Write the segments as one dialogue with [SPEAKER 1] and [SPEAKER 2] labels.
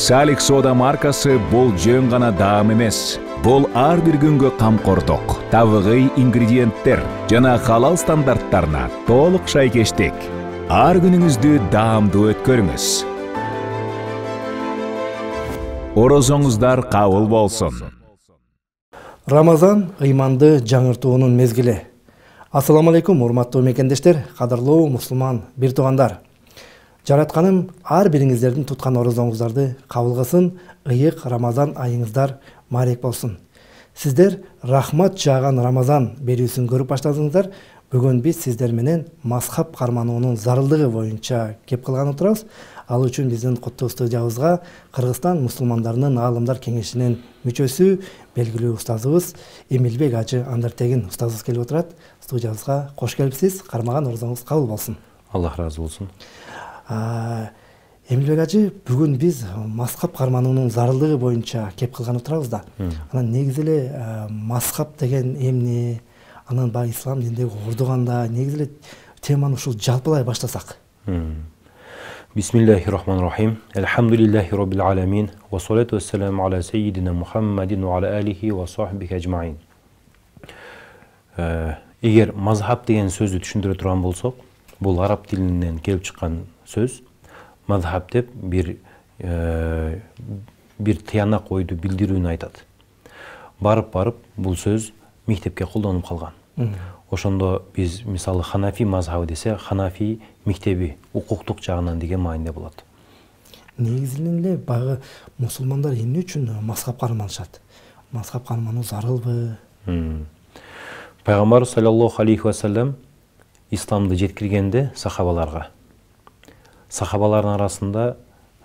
[SPEAKER 1] Салик сода маркасы бул жөн гана даам эмес. Бул ар бир күнгө камкордук, табигый ингредиенттер жана халал стандарттарына толук шайкештик. Ар күнүңүздү даамдуу өткөрүңүз. Орозоңуздар кабыл болсун.
[SPEAKER 2] Рамазан ыйманды жаңыртуунун мезгили. Ассаламу алейкум, урматтуу мекендештер, кадырлуу мусулман бир туугандар. Жаратканым ар бириңиздердин туткан орозоңуздарды кабыл кылсын, ыйык Рамазан айыңыздар марек болсун. Сиздер рахмат жааган Рамазан берүүсүн көрүп баштадыңыздар. Бүгүн биз сиздер менен мазхаб кармануунун зарылдыгы боюнча кеп кылган отурабыз. Ал үчүн биздин куттуу студиябызга Кыргызстан мусулмандарынын аалымдар кеңешинин мүчөсү, белгилүү устазыбыз Эмилбек Ажы Андартегин устазыбыз келип отурат. Студиябызга кош келипсиз. Кармаган орозоңуз кабыл болсун.
[SPEAKER 3] Аллах разы болсун.
[SPEAKER 2] Эмилбек Ажы, бүгүн биз мазхаб кармануунун зарылдыгы боюнча кеп кылган отурабыз да. Анан негизи эле мазхаб деген эмне, анан баягы ислам диндеги орду кандай, негизи эле теманы ушул жалпылай баштасак.
[SPEAKER 3] Бисмиллахир-рахманир-рахим. Элхамдулиллахи роббил аламин. Ва салату вассаламу аля саййидина Мухаммадин ва аля алихи ва сахбихи ажмаин. Эгер мазхаб деген сөздү түшүндүрө турган болсок, бул араб тилинен келип чыккан сөз. Мазхаб деп бир тыянак ойду билдирүүнү айтат. Барып бул сөз мектепке колдонуп калган. Ошондо биз мисалы Ханафи мазхабы десе, Ханафи мектеби укуктук жагынан деген мааниде болот.
[SPEAKER 2] Негизинен эле баягы мусулмандар эмне үчүн мазхаб карманышат? Мазхаб кармануу зарылбы?
[SPEAKER 3] Пайгамбар саллаллаху алейхи ва саллям исламды жеткиргенде сахабалардын арасында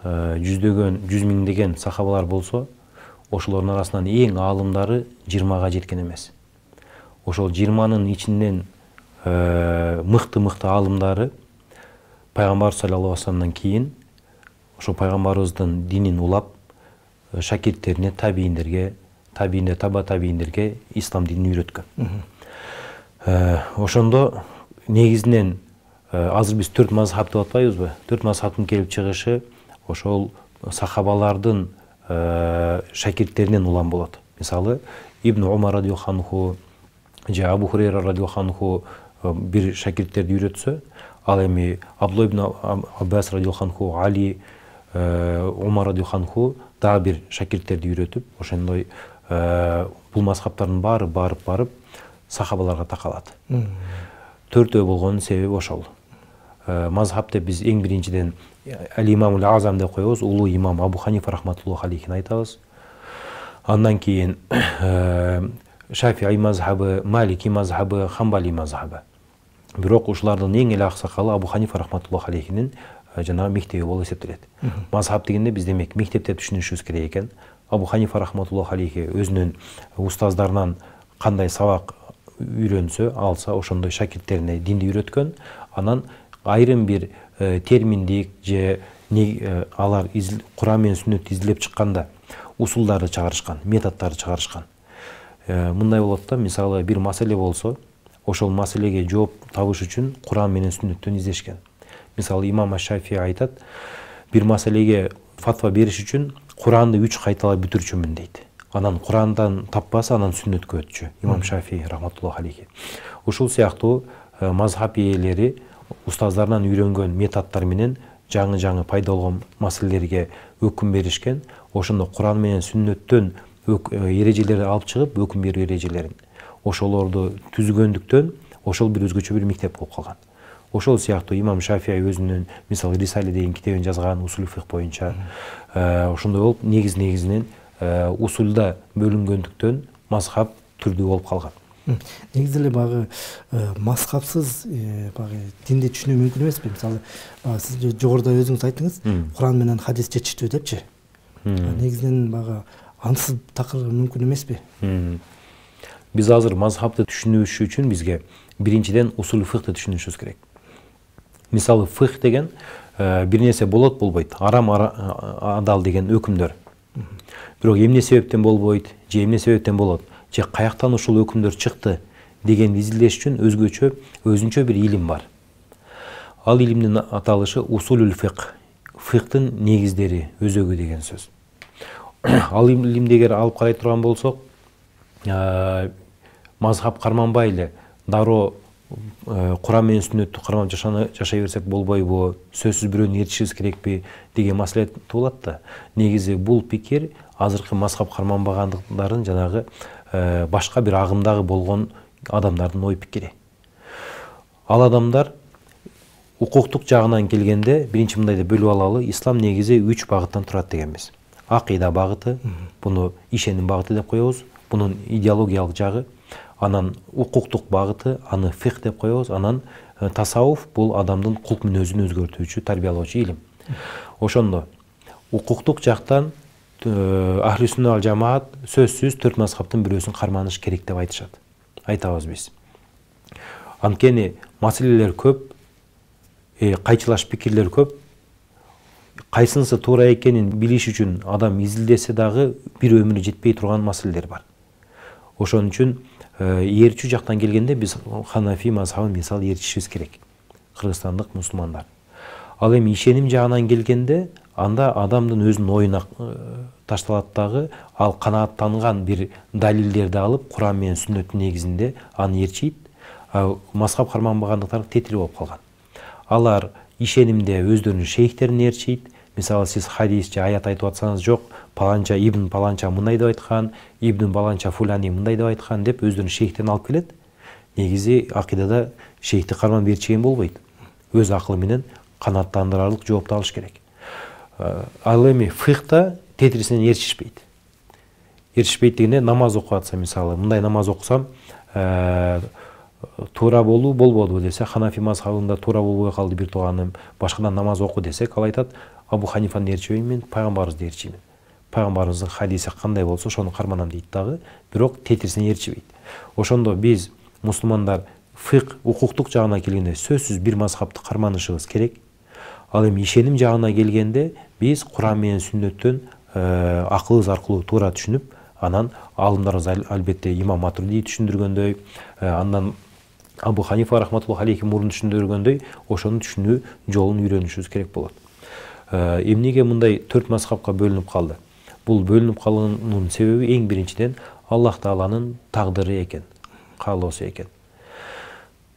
[SPEAKER 3] жүз миңдеген сахабалар болсо, ошолордун арасынан эң аалымдары 20га жеткен эмес. Ошол 20-нын ичинен мыкты аалымдары Пайгамбар саллаллаху алейхи ва салламдан кийин ошо пайгамбарыбыздын динин улап шакирттерине, табийиндерге ислам динин үйрөткөн. Ошондо негизинен азыр биз 4 мазхаб деп атпайбызбы? 4 мазхабтын келип чыгышы ошол сахабалардын шакирттеринен улам болот. Мисалы Ибн Умар радиаллаху анху же Абу Хурайра радиаллаху анху бир шакирттерди үйрөтсө, ал эми Абдулла ибн Аббас радиаллаху анху, Али, Умар радиаллаху анху дагы бир шакирттерди үйрөтүп, ошондой бул мазхабтардын баары барып сахабаларга такалат. Төртөө болгонун себеби ошол. Мазхаб деп биз эң биринчиден Ал-Имамул Азам деп коебуз, улуу имам Абу Ханифа рахматуллаху алейхини айтабыз. Андан кийин Шафи'i мазхабы, Малики мазхабы, Хамбали мазхабы. Бирок ушулардын эң эле аксакалы Абу Ханифа рахматуллаху алейхинин жана мектеби болуп эсептелет. Мазхаб дегенде биз демек мектеп деп түшүнүшүбүз керек экен. Абу Ханифа рахматуллаху алейхи өзүнүн устаздарынан кандай сабак үйрөнсө, алса, ошондой шакирттерине динди үйрөткөн. Анан айрым бир терминдик же алар Куран менен сүннөттү изилдеп чыкканда усулдарды чыгарышкан, методдарды чыгарышкан. Мындай болот да, мисалы бир маселе болсо, ошол маселеге жооп табыш үчүн Куран менен сүннөттөн издешкен. Мисалы имам Аш-Шафии айтат, бир маселеге фатва бериш үчүн Куранды 3 кайталап бүтүрчүмүн дейт. Анан Курандан таппаса, анан сүннөткө өтчү. Имам Шафии рахматуллаху алейхи. Ушул сыяктуу мазхаб ээлери устаздарынан үйрөнгөн методдор менен жаңы пайда болгон маселелерге өкүм беришкен. Ошондо Куран менен сүннөттөн эрежелерди алып чыгып, өкүм берүү эрежелерин ошолорду түзгөндүктөн ошол бир өзгөчө бир мектеп болуп калган. Ошол сыяктуу имам Шафии өзүнүн мисалы Рисале деген китебин жазган усул фикх боюнча. Ошондой болуп негизинен усулда бөлүнгөндүктөн мазхаб түрдүү болуп калган.
[SPEAKER 2] Негизи эле баягы мазхабсыз баягы динди түшүнүү мүмкүн эмеспи? Мисалы, сиз жогоруда өзүңүз айттыңыз, Куран менен хадис жетиштүү депчи. Негизинен баягы ансыз такыр мүмкүн эмеспи?
[SPEAKER 3] Биз азыр мазхабты түшүнүш үчүн бизге биринчиден усул фикхти түшүнүшүбүз керек. Мисалы фикх деген бир нерсе болот, болбойт. Арам адал деген өкүмдөр. Бирок эмне себептен болбойт, же эмне себептен болот, же каяктан ушул өкүмдөр чыкты дегенди изилдеш үчүн өзүнчө бир илим бар. Ал илимдин аталышы усулул фикх. фикhtын негиздери, өзөгү деген сөз. Ал илимди эгер алып карай турган болсок, мазхаб карманбай эле дароо Куран менен сүннөттү кармап жашай берсек болбойбу, сөзсүз бирөөнү ээрчишибиз керекпи деген маселе туулат да. Негизи бул пикир азыркы мазхаб карманбагандардын жанагы башка бир агымдагы болгон адамдардын ой пикири. Ал адамдар укуктук жагынан келгенде биринчи мындай деп бөлүп алалы, ислам негизи 3 багыттан турат дегенбиз. Акыйда багыты, буну ишеним багыты деп коебуз, бунун идеологиялык жагы, анан укуктук багыты, аны фикх деп коебуз, анан тасаввуф бул адамдын кулк мүнөзүн өзгөртүүчү, тарбиялоочу илим. Ошондо укуктук жактан ахли сүннат вал жамаат сөзсүз 4 мазхабтын бирөөсүн карманыш керек деп айтышат. Айтабыз биз. Анткени маселелер көп, кайчылаш пикирлер көп. Кайсынысы туура экенин билиш үчүн адам изилдесе дагы бир өмүрү жетпей турган маселелер бар. Ошон үчүн ээрчүү жактан келгенде биз Ханафи мазхабын мисал ээрчишибиз керек. Кыргызстандык мусулмандар. Ал эми ишеним жагынан келгенде анда адамдын өзүнүн оюна ташталат дагы, ал канааттанган бир далилдерди алып, Куран менен сүннөттүн негизинде аны ээрчийт. Мазхаб карманбагандыктар тетири болуп калган. Алар ишенимде өздөрүнүн шейхтерин ээрчийт. Мисалы сиз хадис же аят айтып атсаңыз, жок, паланча ибн паланча мындай деп айткан, ибн паланча фулани мындай деп айткан деп өздөрүнүн шейхтерин алып келет. Негизи акыйдада шейхти карман берчиген болбойт. Өз акылы менен канааттандырарлык жоопту алыш керек. Ал эми фикхта тетирисинен ээрчишпейт. Ээрчишпейт дегенде намаз окуп атса, мисалы, мындай намаз окусам, туура болуу болбоду десе, Ханафи мазхабында туура болбой калды бир тууганым, башкадан намаз оку десек, ал айтат, Абу Ханифаны ээрчибейм, мен пайгамбарыбызды ээрчиймин. Пайгамбарыбыздын хадиси кандай болсо, ошону карманам дейт дагы, бирок тетирисинен ээрчибейт. Ошондо биз мусулмандар фикх, укуктук жагына келгенде сөзсүз бир мазхабты карманышыбыз керек. Ал эми ишеним жагына келгенде биз Куран менен сүннөттөн акылыбыз аркылуу туура түшүнүп, анан аалымдарыбыз албетте имам Матурди түшүндүргөндөй, андан Абу Ханифа рахматуллахи алейхи мурун түшүндүргөндөй, ошону түшүнүү жолун үйрөнүшүбүз керек болот. Эмнеге мындай 4 мазхабка бөлүнүп калды? Бул бөлүнүп калганынын себеби эң биринчиден Аллах Тааланын тагдыры экен, каалоосу экен.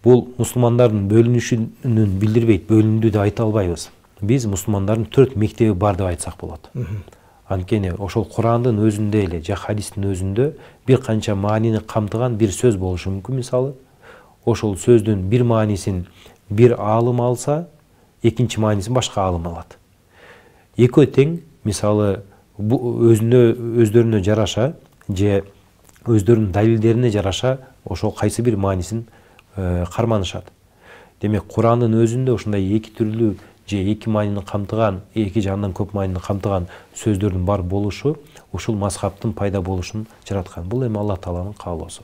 [SPEAKER 3] Бул мусулмандардын бөлүнүшүнүн билдирбейт, бөлүндү деп айта албайбыз. Биз мусулмандардын 4 мектеби бар деп айтсак болот. Анткени ошол Курандын өзүндө эле, же хадистин өзүндө бир канча маанини камтыган бир сөз болушу мүмкүн, мисалы. Ошол сөздүн бир маанисин бир аалым алса, экинчи маанисин башка аалым алат. Экөө тең, мисалы, өздөрүнө жараша же өздөрүнүн далилдерине жараша ошол кайсы бир маанисин карманышат. Демек, Курандын өзүндө ушундай эки түрлүү же эки маанини камтыган, эки же андан көп маанини камтыган сөздөрдүн бар болушу ушул мазхабтын пайда болушун жараткан. Бул эми Аллах Тааланын каалоосу.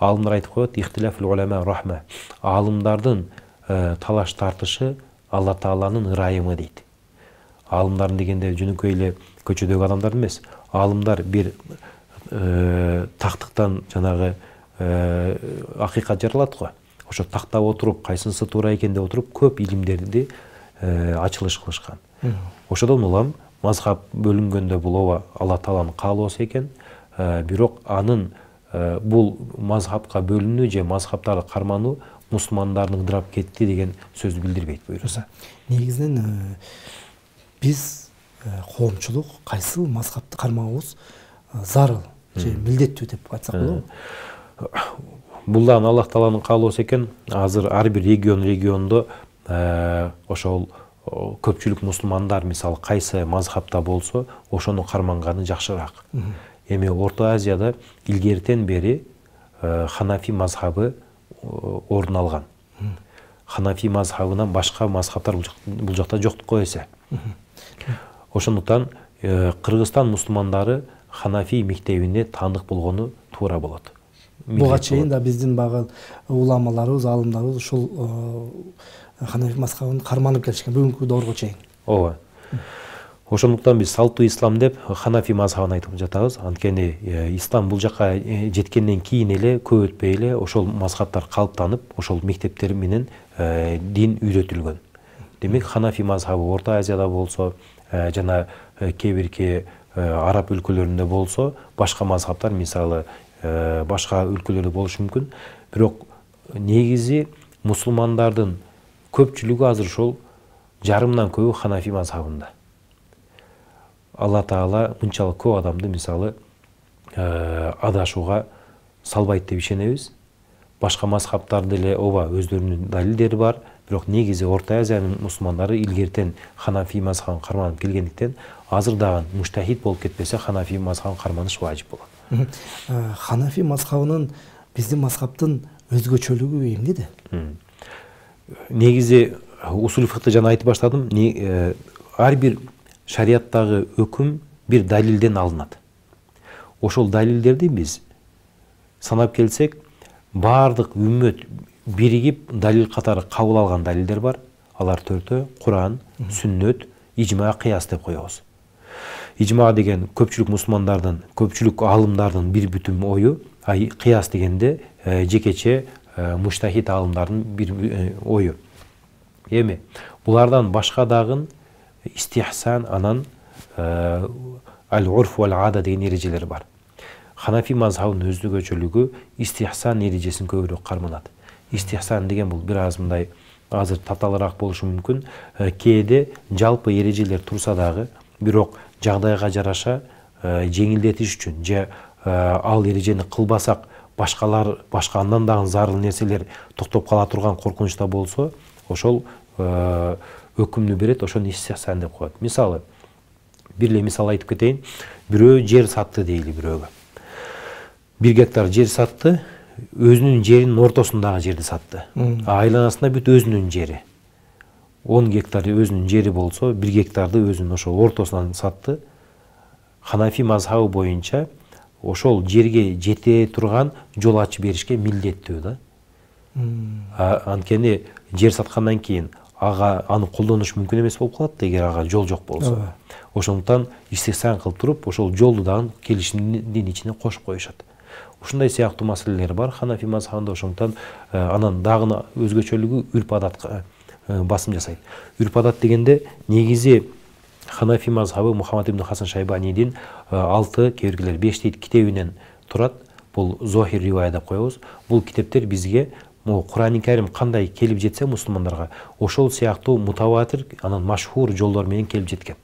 [SPEAKER 3] Аалымдар айтып коет, ихтилафул улама рахма. Аалымдардын талаш тартышы Аллах Тааланын ырайымы дейт. Аалымдардын дегенде жөнөкөй эле көчөдөгү адамдар эмес. Аалымдар бир тактыктан жанагы акыйкат жаралат го. Ошо такта отуруп, кайсынысы туура экен деп отуруп, көп илимдерди ачылыш кылышкан. Ошодон улам мазхаб бөлүнгөндө бул ооба Аллах Тааланын каалоосу экен, бирок анын бул мазхабка бөлүнүү же мазхабтарды кармануу мусулмандардын ыдырап кетти деген сөздү билдирбейт, буюрса.
[SPEAKER 2] Негизинен биз коомчулук кайсы мазхабты кармаабыз зарыл же милдеттүү деп айтсак болобу?
[SPEAKER 3] Бул да Аллах Тааланын каалоосу экен. Азыр ар бир региондо ошол көпчүлүк мусулмандар, мисалы, кайсы мазхабта болсо, ошону карманганы жакшыраак. Эми Орто Азияда илгертен бери Ханафи мазхабы орун алган. Ханафи мазхабынан башка мазхабтар бул жакта жок го эсе. Ошондуктан Кыргызстан мусулмандары Ханафи мектебине таандык болгону туура болот.
[SPEAKER 2] Буга чейин да биздин багы уламаларыбыз, аалымдарыбыз ушул Ханафи мазхабын карманып келишкен бүгүнкү доорго чейин.
[SPEAKER 3] Ооба. Ошондуктан биз салтуу ислам деп Ханафи мазхабын айтып жатабыз. Анткени ислам бул жакка жеткенден кийин эле, көп өтпөй эле ошол мазхабтар калыптанып, ошол мектептер менен дин үйрөтүлгөн. Демек Ханафи мазхабы Орта Азияда болсо, жана кээ бирки араб өлкөлөрүндө болсо, башка мазхабтар мисалы башка өлкөлөрдө болушу мүмкүн. Бирок негизи мусулмандардын көпчүлүгү азыр ошол жарымдан көбү Ханафи мазхабында. Алла Таала мынчалык көп адамды мисалы адашууга салбайт деп ишенебиз. Башка мазхабтар деле ооба өздөрүнүн далилдери бар, бирок негизи Орта Азиянын мусулмандары илгертен Ханафи мазхабын карманып келгендиктен азыр дагы муштахид болуп кетпесе Ханафи мазхабын карманыш важип болот.
[SPEAKER 2] Ханафи мазхабынын биздин мазхабтын өзгөчөлүгү эмнеде?
[SPEAKER 3] Негизи усул фикты жана айтып баштадым. Ар бир шарияттагы өкүм бир далилден алынат. Ошол далилдерди биз санап келсек, бардык үммөт биригип далил катары кабыл алган далилдер бар. Алар төртөө: Куран, Сүннөт, ижма, кыяс деп коебуз. Ижма деген көпчүлүк мусулмандардын, көпчүлүк алымдардын бир бүтүм ою, кыяс дегенде жекече муштахид алымдардын бир ою. Эми булардан башка дагы истихсан, анан ал-урф вал ада деген эрежелер бар. Ханафи мазхабынын өзгөчөлүгү истихсан эрежесин көбүрөөк карманат. Истихсан деген бул бир аз мындай азыр татаалыраак болушу мүмкүн. Кээде жалпы эрежелер турса дагы, бирок жагдайга жараша жеңилдетиш үчүн же ал эрежени кылбасак башка андан дагы зарыл нерселер токтоп кала турган коркунучта болсо, ошол өкүмдү берет, ошону истихсан деп коет. Мисалы, бир эле мисал айтып кетейин. Бирөө жер сатты дейли бирөөгө. 1 гектар жер сатты, өзүнүн жеринин ортосундагы жерди сатты. Айланасында бүт өзүнүн жери. 10 гектар өзүнүн жери болсо, 1 гектарды өзүнүн ошол ортосунан сатты. Ханафи мазхабы боюнча ошол жерге жете турган жол ачып беришке милдеттүү да. Анткени жер саткандан кийин аны колдонуш мүмкүн эмес болуп калат эгер ага жол жок болсо. Ошондуктан истихсан кылып туруп, ошол жолду дагы келишимдин ичине кошуп коюшат. Ушундай сыяктуу маселелер бар Ханафи мазхабында. Ошондуктан анан дагы өзгөчөлүгү үрп адатка басым жасайт. Үрп адат дегенде негизи Ханафи мазхабы Мухаммад ибн Хасан Шайбанидин 6, кээ-биркилер 5 дейт китебинен турат. Бул Зохир ривая деп коебуз. Бул китептер бизге Куран-ы Карим кандай келип жетсе мусулмандарга, ошол сыяктуу мутаватир, анан машхур жолдор менен келип жеткен.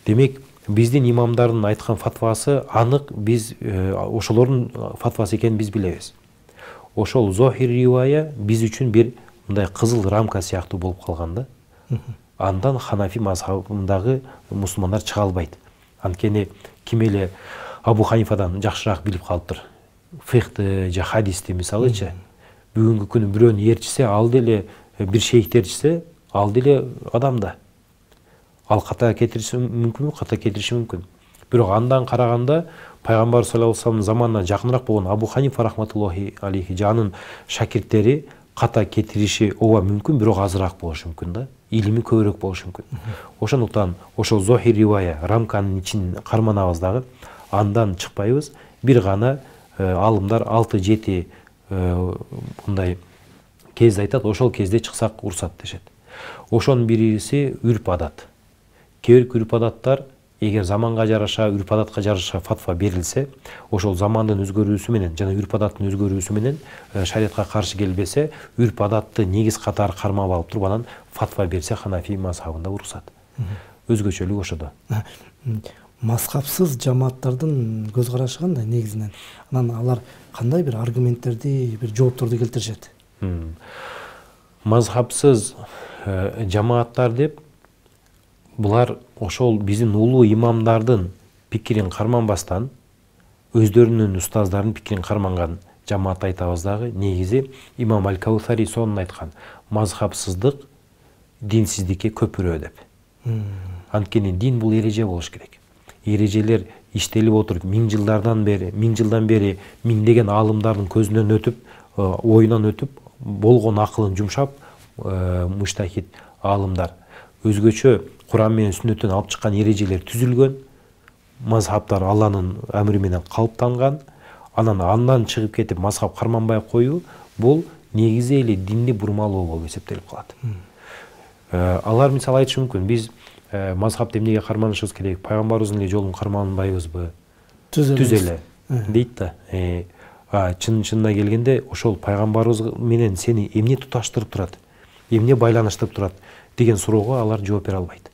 [SPEAKER 3] Демек, биздин имамдардын айткан фатвасы анык, биз ошолордун фатвасы экенин биз билебиз. Ошол Зохир ривая биз үчүн бир мындай кызыл рамка сыяктуу болуп калган да. Андан Ханафи мазхабындагы мусулмандар чыга албайт. Анткени ким эле Абу Ханифадан жакшыраак билип калыптыр. Фихты же хадисти мисалычы. Бүгүнкү күнү бирөөнү ээрчисе, ал деле бир шейхти ээрчисе, ал деле адам да. Ал ката кетириши мүмкүнбү? Ката кетириши мүмкүн. Бирок андан караганда пайгамбар саллаллаху алейхи вассаламдын заманына жакыныраак болгон Абу Ханифа рахматуллахи алейхи жанын шакирттери ката кетириши ооба мүмкүн, бирок азыраак болушу мүмкүн да. Илими көбүрөөк болушу мүмкүн. Ошондуктан ошол Зохир ривая рамканын ичин карманабыз дагы, андан чыкпайбыз. Бир гана алымдар 6-7 мындай кезде айтат, ошол кезде чыксак урсат дешет. Ошонун бириси үрп адат. Кээ-бир үрп адаттар эгер заманга жараша, үрп адатка жараша фатва берилсе, ошол замандын өзгөрүүсү менен жана үрп адаттын өзгөрүүсү менен шариатка каршы келбесе, үрп адатты негиз катары кармап алып туруп анан фатва берсе Ханафи мазхабында уруксат. Өзгөчөлүгү ошодо.
[SPEAKER 2] Мазхабсыз жамааттардын көз карашы кандай негизинен? Анан алар кандай бир аргументтерди, бир жоопторду келтиришет?
[SPEAKER 3] Мазхабсыз жамааттар деп булар ошол биздин улуу имамдардын пикирин карманбастан, өздөрүнүн устаздардын пикирин карманган жамаат айтабыз дагы. Негизи имам Аль-Каусари сонун айткан: мазхабсыздык динсиздикке көпүрөө деп. Анткени дин бул эреже болуш керек. Эрежелер иштелип отуруп 1000 жылдан бери миңдеген аалымдардын көзүнөн өтүп, оюнан өтүп, болгон акылын жумшап, муштахид аалымдар өзгөчө Куран менен Сүннөттөн алып чыккан эрежелер түзүлгөн, мазхабтар Алланын амры менен калыптанган, андан чыгып кетип мазхаб карманбай коюу, бул негизи эле динди бурмалоо болуп эсептелип калат. Алар мисалы айтышы мүмкүн, биз мазхабты эмнеге карманышыбыз керек, пайгамбарыбыздын эле жолун карманбайбызбы, түз эле дейт да. Чынына келгенде ошол пайгамбарыбыз менен сени эмне туташтырып турат, эмне байланыштырып турат деген суроого алар жооп бере албайт.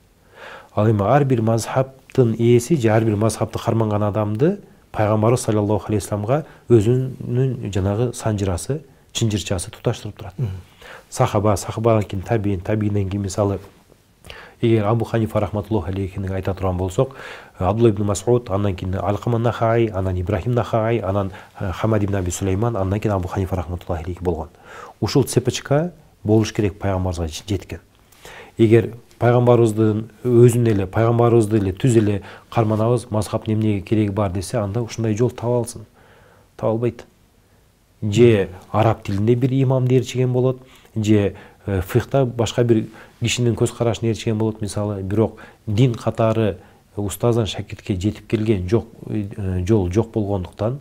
[SPEAKER 3] Ал эми ар бир мазхабтын ээси же ар бир мазхабты карманган адамды пайгамбарыбыз саллаллаху алейхи вассаламга өзүнүн жанагы санжырасы, чынжырчасы туташтырып турат. Сахабадан кийин табийинден кийин мисалы эгер Абу Ханифа рахматуллаху алейхини айта турган болсок, Абдулла ибн Мас'уд, андан кийин Алкама Нахаи, анан Ибрахим Нахаи, анан Хамад ибн Аби Сулейман, андан кийин Абу Ханифа рахматуллаху алейхи болгон. Ушул цепочка болуш керек пайгамбарыбызга жеткен. Эгер пайгамбарыбыздын өзүн эле, пайгамбарыбызды эле түз эле карманабыз, мазхабтын эмнеге кереги бар десе, анда ушундай жол таба алсын. Таба албайт. Же араб тилинде бир имам дээрчиген болот, же фихта башка бир кишинин көз карашын ээрчиген болот мисалы. Бирок дин катары устаздан шакиртке жетип келген жол жок болгондуктан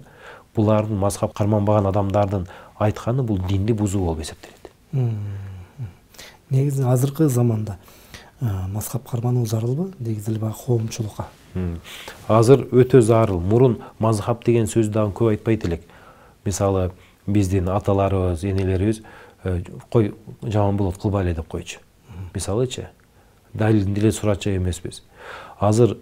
[SPEAKER 3] булардын мазхаб карманбаган адамдардын айтканы бул динди бузуу болуп эсептелет.
[SPEAKER 2] Негизи азыркы заманда мазхаб кармануу зарылбы? Негизи эле баягы коомчулукка.
[SPEAKER 3] Азыр өтө зарыл. Мурун мазхаб деген сөздү дагы көп айтпайт элек. Мисалы биздин аталарыбыз, энелерибиз кой жаман болот кылбай эле деп койчу. Мисалычы, далилин деле сурачу эмеспиз. Азыр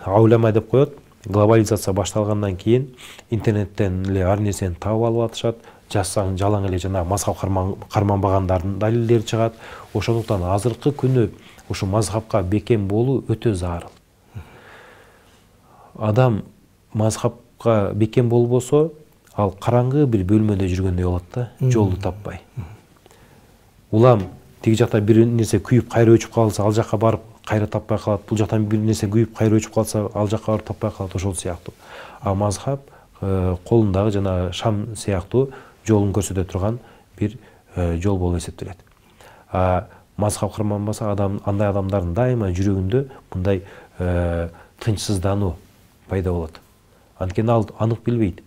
[SPEAKER 3] аулама деп коет, глобализация башталгандан кийин интернеттен эле ар нерсени таап алып атышат, жазсаң жалаң эле жана мазхаб карманбагандардын далилдери чыгат. Ошондуктан азыркы күнү ушу мазхабка бекем болуу өтө зарыл. Адам мазхабка бекем болбосо, ал караңгы бир бөлмөдө жүргөндөй болот да, жолду таппай. Улам тиги жакта бир нерсе күйүп кайра өчүп калса, ал жакка барып кайра таппай калат. Бул жактан бир нерсе күйүп кайра өчүп калса, ал жакка барып таппай калат, ошол сыяктуу. А мазхаб колундагы жана шам сыяктуу жолун көрсөтө турган бир жол болуп эсептелет. Мазхаб карманбаса, андай адамдардын дайыма жүрөгүндө мындай тынчсыздануу пайда болот. Анткени ал анык билбейт.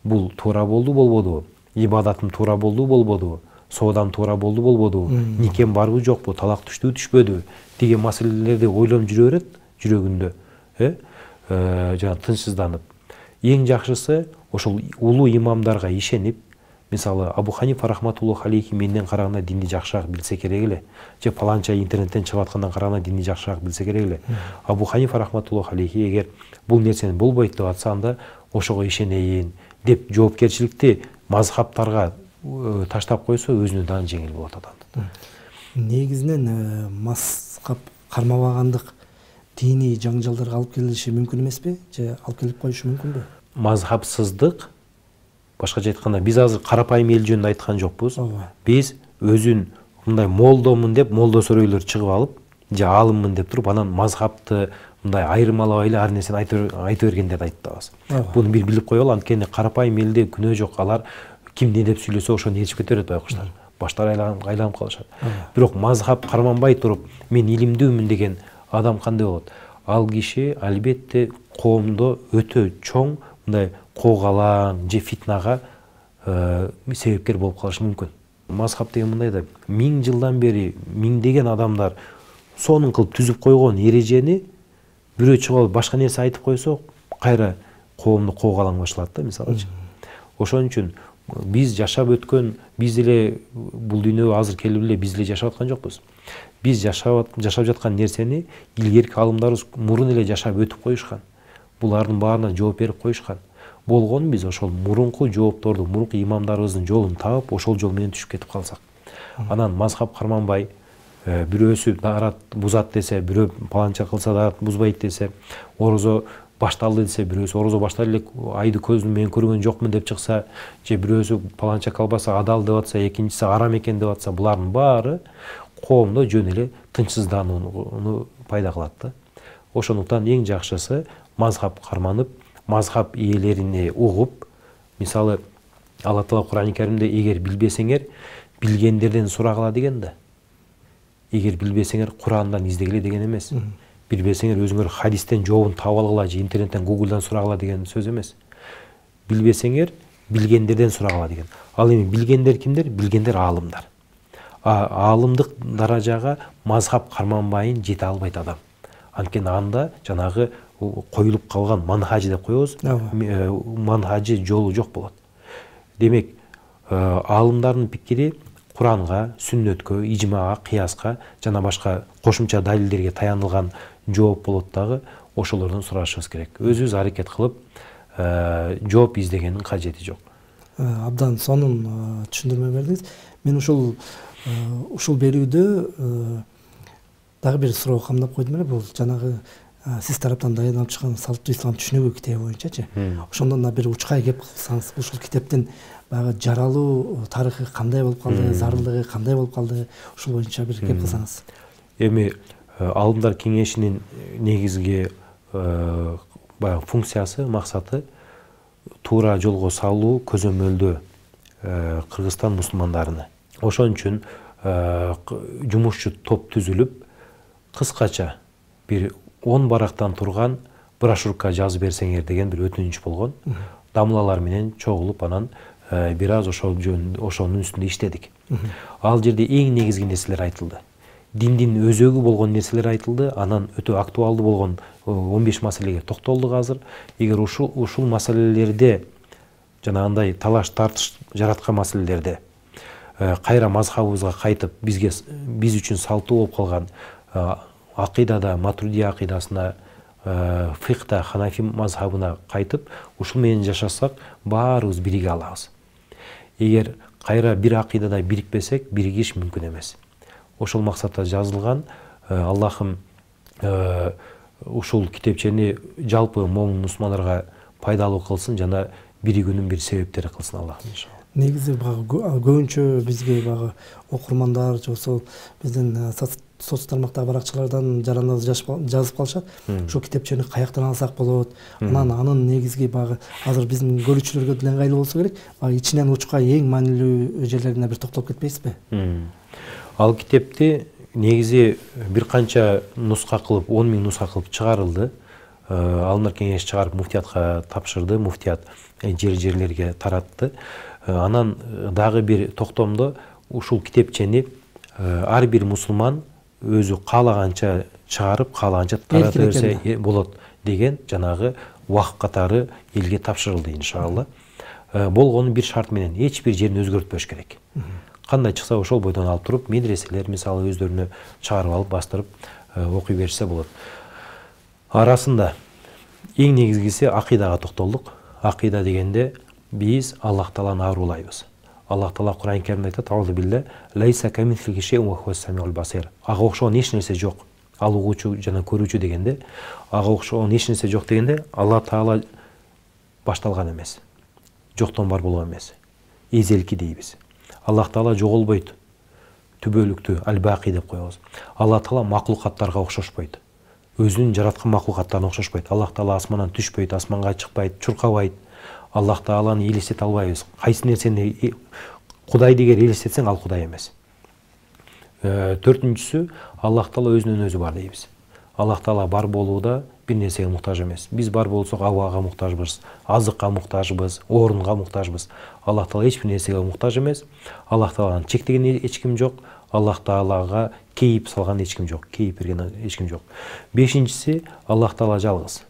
[SPEAKER 3] Бул туура болду болбодубу? Ибадатым туура болду болбодубу? Соодам туура болду болбодубу? Никем барбы жокпу? Талак түштүбү түшпөдүбү? Деген маселелерди ойлонуп жүрө берет жүрөгүндө. Жана тынчсызданып. Эң жакшысы ошол улуу имамдарга ишенип, мисалы Абу Ханифа рахматуллаху алейхи менден караганда динди жакшыраак билсе керек эле. Же паланча интернеттен чыгып аткандан караганда динди жакшыраак билсе керек эле. Абу Ханифа рахматуллаху алейхи эгер бул нерсени болбойт деп атса, анда ошого ишенейин деп жоопкерчиликти мазхабтарга таштап койсо, өзүнө дагы жеңил болот адамдын.
[SPEAKER 2] Негизинен мазхаб кармабагандык диний жаңжалдарга алып келиши мүмкүн эмеспи? Же алып келип коюшу мүмкүнбү?
[SPEAKER 3] Мазхабсыздык, башкача айтканда, биз азыр карапайым эл жөнүндө айткан жокпуз. Биз өзүн мындай молдомун деп молдо сөрөйлөр чыгып алып, же алыммын деп туруп, анан мазхабты мындай айырмалабай эле ар нерсени айта бергендерди айтабыз. Буну бир билип коелу, анткени карапайым элде күнөө жок. Алар ким не деп сүйлөсө ошону ээрчип кете берет байкуштар. Баштары айланып калышат. Бирок мазхаб карманбай туруп, мен илимдүүмүн деген адам кандай болот? Ал киши албетте коомдо өтө чоң мындай коогалаң же фитнага себепкер болуп калышы мүмкүн. Мазхаб деген мындай да, 1000 жылдан бери миңдеген адамдар сонун кылып түзүп койгон эрежени бирөө чыгып алып башка нерсе айтып койсо, кайра коомду коогалаң башталат да, мисалычы. Ошон үчүн биз жашап өткөн, биз эле бул дүйнөгө азыр келип эле биз эле жашап аткан жокпуз. Биз жашап жаткан нерсени илгерки алымдарыбыз мурун эле жашап өтүп коюшкан. Булардын баарына жооп берип коюшкан. Болгон биз ошол мурунку жоопторду, мурунку имамдарыбыздын жолун таап, ошол жол менен түшүп кетип калсак. Анан мазхаб карманбай, бирөөсү дарат бузат десе, бирөө паланча кылса дарат бузбайт десе, орозо башталды десе, бирөөсү орозо башталып элек айды көзүм менен көргөн жокмун деп чыкса, же бирөөсү паланча калбаса адал деп атса, экинчиси арам экен деп атса, булардын баары коомдо жөн эле тынчсызданууну пайда кылат да. Ошондуктан эң жакшысы мазхаб карманып, мазхаб ээлерине угуп, мисалы Алла Таала Кур'ан-ы Каримде эгер билбесеңер, билгендерден сурагыла деген да. Эгер билбесеңер Курандан издегиле деген эмес. Билбесеңер өзүңөр хадистен жообун таап алгыла же интернеттен Гуглдан сурагыла деген сөз эмес. Билбесеңер билгендерден сурагыла деген. Ал эми билгендер кимдер? Билгендер аалымдар. аалымдык даражага мазхаб карманбайын жете албайт адам. Анткени анда жанагы коюлуп калган манхажы деп коебуз, манхажы жолу жок болот. Демек, аалымдардын пикири Куранга, сүннөткө, ижмага, кыяска жана башка кошумча далилдерге таянылган жооп болот дагы, ошолордон сурашыбыз керек. Өзүбүз аракет кылып жооп издегендин кажети жок.
[SPEAKER 2] Абдан сонун түшүндүрмө бердиңиз. Мен ушул берүүдө дагы бир суроо камдап койдум эле, бул жанагы сиз тараптан даярдалып чыккан салттуу ислам түшүнүгү китеби боюнчачы. Ошондон да бир учкай кеп кылсаңыз, ушул китептин баягы жаралуу тарыхы кандай болуп калды, зарылдыгы кандай болуп калды, ушул боюнча бир кеп кылсаңыз.
[SPEAKER 3] Эми Аалымдар кеңешинин негизги баягы функциясы, максаты туура жолго салуу көзөмөлдөө Кыргызстан мусулмандарыны. Ошон үчүн жумушчу топ түзүлүп, кыскача бир 10 барактан турган брошюрка жазып берсеңер деген бир өтүнүч болгон. Дамлалар менен чогулуп, анан бир аз ошонун үстүндө иштедик. Ал жерде эң негизги нерселер айтылды. Диндин өзөгү болгон нерселер айтылды, анан өтө актуалдуу болгон 15 маселеге токтолдук азыр. Эгер ушул маселелерде жанагындай талаш тартыш жараткан маселелерде кайра мазхабыбызга кайтып, биз үчүн салттуу болуп калган акыйдада, Матуридия акыйдасына, фикхта Ханафи мазхабына кайтып, ушул менен жашасак, баарыбыз бириге алабыз. Эгер кайра бир акыйдада бирикпесек, биригиш мүмкүн эмес. Ошол максатта жазылган. Аллахым ушул китепчени жалпы момун мусулмандарга пайдалуу кылсын жана биригүүнүн бир себептери кылсын Аллахым иншалла.
[SPEAKER 2] Негизи көбүнчө бизге окурмандар же ошол биздин соц тармактагы баракчылардан жараныбыз жазып калышат. Ошол китепчени каяктан алсак болот? Анын негизги азыр биздин көрүүчүлөргө деле ыңгайлуу болсо керек. Ичинен учка эң маанилүү жерлерине бир токтолуп кетпейсизби?
[SPEAKER 3] Ал китепти негизи бир канча нуска кылып, 10 000 нуска кылып чыгарылды. Аалымдар кеңеши чыгарып муфтиятка тапшырды, муфтият жерлерге таратты. Анан дагы бир токтомдо ушул китепчени ар бир мусулман өзү каалаганча чыгарып, каалаганча тарата берсе болот деген жанагы убакыт катары элге тапшырылды иншалла. Болгону бир шарт менен, эч бир жерин өзгөртпөш керек. Кандай чыкса ошол бойдон алып туруп, медреселер мисалы өздөрүнө чыгарып алып бастырып окуй берсе болот. Арасында эң негизгиси акыйдага токтолдук. Акыйда дегенде биз Аллах Тааланы арулайбыз. Аллах Таала Кур'ан Каримде айтат: "Аузу билля, лайса камислихи шейун ва хуас самиул басир." Ага окшогон эч нерсе жок. Ал угуучу жана көрүүчү дегенде, ага окшогон эч нерсе жок дегенде, Аллах Таала башталган эмес. Жоктон бар болгон эмес. Эзелки дейбиз. Аллах Таала жоголбойт. Түбөлүктүү аль-бақи деп коебуз. Аллах Таала маклукаттарга окшошпойт. Өзүнүн жараткан маклукаттарына окшошпойт. Аллах Таала асмандан түшпөйт, асманга чыкпайт, чуркабайт. Аллах Тааланы элестете албайбыз. Кайсы нерсени Кудайды эгер элестетсең, ал Кудай эмес. Төртүнчүсү, Аллах Таала өзүнөн өзү бар дейбиз. Аллах Таала бар болууда бир нерсеге муктаж эмес. Биз бар болсок абага муктажбыз, азыкка муктажбыз, орунга муктажбыз. Аллах Таала эч бир нерсеге муктаж эмес. Аллах Тааланы чектеген эч ким жок. Аллах Таалага кейип салган эч ким жок, кейип берген эч ким жок. Бешинчиси, Аллах Таала жалгыз.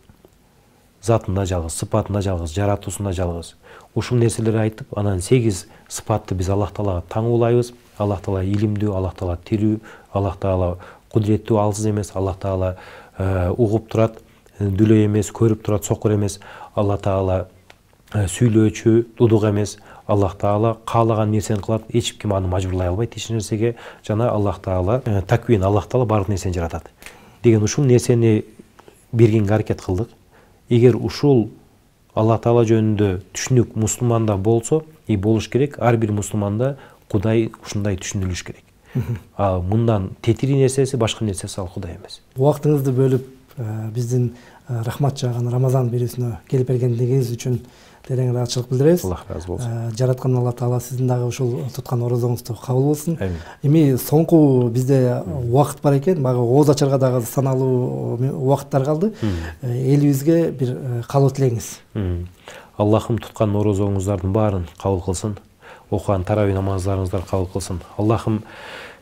[SPEAKER 3] Затында жалгыз, сыпатында жалгыз, жаратуусунда жалгыз. Ушул нерселерди айтып, анан 8 сыпатты биз Аллах Таалага таңуулайбыз. Аллах Таала илимдүү, Аллах Таала тирүү, Аллах Таала кудуреттүү, алсыз эмес, Аллах Таала угуп турат, дүлөй эмес, көрүп турат, сокур эмес. Аллах Таала сүйлөөчү, дудук эмес. Аллах Таала каалаган нерсени кылат, эч ким аны мажбурлай албайт эч нерсеге. Жана Аллах Таала таквин, Аллах Таала бардык нерсени жаратат деген ушул нерсени бергенге аракет кылдык. Эгер ушул Аллах Таала жөнүндө түшүнүк мусулманда болсо, болуш керек, ар бир мусулманда Кудай ушундай түшүнүлүш керек. Мындан тетири нерсеси, башка нерсеси ал Кудай эмес.
[SPEAKER 2] Убактыңызды бөлүп биздин рахмат жаган Рамазан берүүсүнө келип бергендигиңиз үчүн терең ыраазычылык билдиребиз.
[SPEAKER 3] Аллах разы болсун.
[SPEAKER 2] Жараткан Алла Таала сиздин дагы ушул туткан орозоңузду кабыл болсун. Эми соңку бизде убакыт бар экен, багы ооз ачарга дагы саналуу убакыттар калды. Элибизге бир каалоо тилеңиз.
[SPEAKER 3] Аллахым туткан орозоңуздардын баарын кабыл кылсын. окуган тарабий намаздарыңыздар кабыл кылсын. Аллахым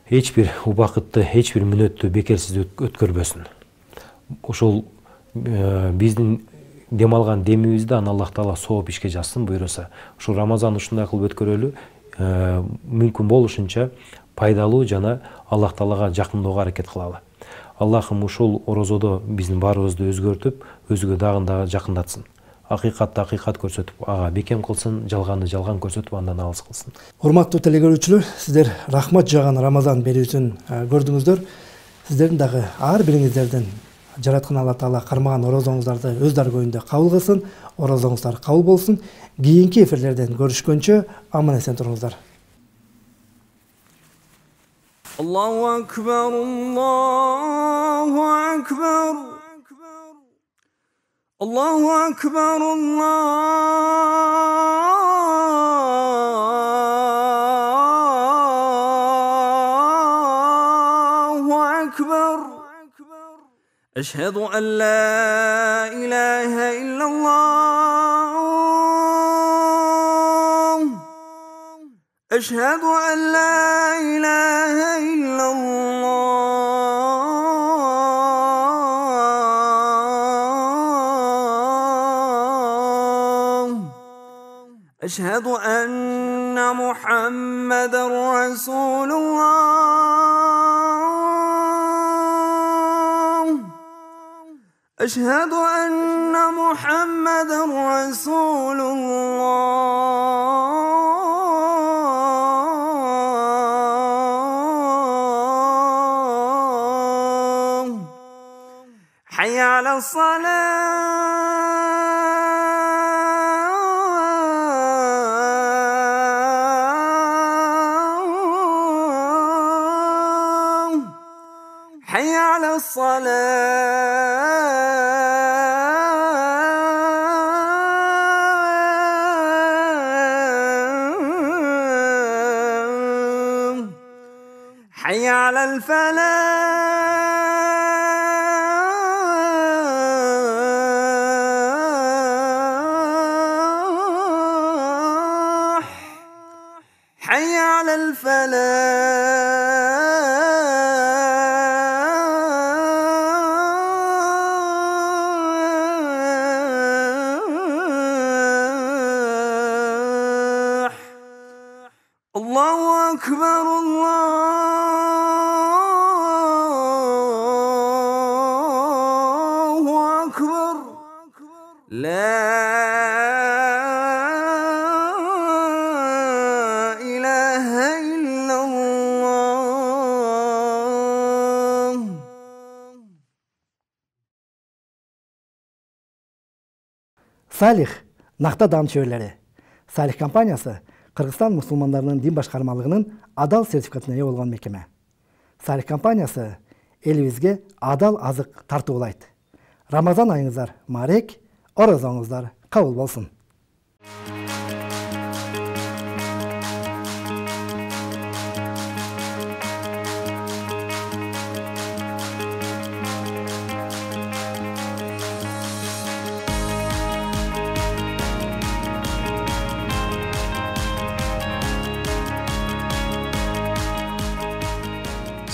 [SPEAKER 3] эч бир убакытты, эч бир мүнөттү бекерсиз өткөрбөсүн. Ошол биздин дем алган демибизди Аллах Таала сооп ишке жазсын буйруса. Ушул Рамазан ушундай кылып өткөрөлү, мүмкүн болушунча пайдалуу жана Аллах Таалага жакындоого аракет кылалы. Аллахым ушул орозодо биздин баарыбызды өзгөртүп, өзүгө дагы жакындатсын. Акыйкатты акыйкат көрсөтүп, ага бекем кылсын, жалганды жалган көрсөтүп, андан алыс кылсын.
[SPEAKER 2] Урматтуу телекөрүүчүлөр, сиздер рахмат жаган Рамазан берүүсүн көрдүңүздөр. Сиздердин дагы ар бириңиздердин жараткан Алла Таала кармаган орозоңуздарды өз даргөйүндө кабыл кылсын, орозоңуздар кабыл болсун. Кийинки эфирлерден көрүшкөнчө аман эсен туруңуздар. Allahu akbar, Allahu akbar. Allahu akbar, Allahu akbar. Eşhedü en la ilahe illallah. Eşhedü en la ilahe illallah. أشهد أن محمد رسول الله. أشهد أن محمد رسول الله. حي على الصلاة. حي على الصلاة. حي على الفلاح. حي على الفلاح. الله أكبر، الله أكبر. لا إله إلا الله. Салих, Нахта дам чөйрләре. Салих компаниясы Кыргызстан мусулмандарынын дин башкармалыгынын адал сертификатына ээ болгон мекеме. Салих компаниясы элибизге адал азык тартуулайт. Рамазан айыңыздар марек, орозоңуздар кабыл болсун.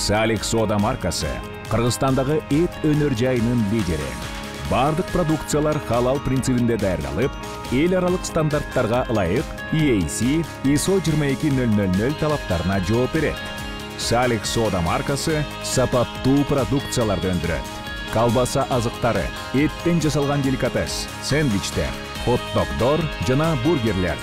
[SPEAKER 1] Салих Сода маркасы Кыргызстандагы эт өнөр жайынын лидери. Бардык продукциялар халал принцибинде даярдалып, эл аралык стандарттарга ылайык EAC ISO 22000 талаптарына жооп берет. Салих Сода маркасы сапаттуу продукцияларды өндүрөт. Колбаса азыктары, эттен жасалган деликатес, сэндвичтер, хот-догдор жана бургерлер.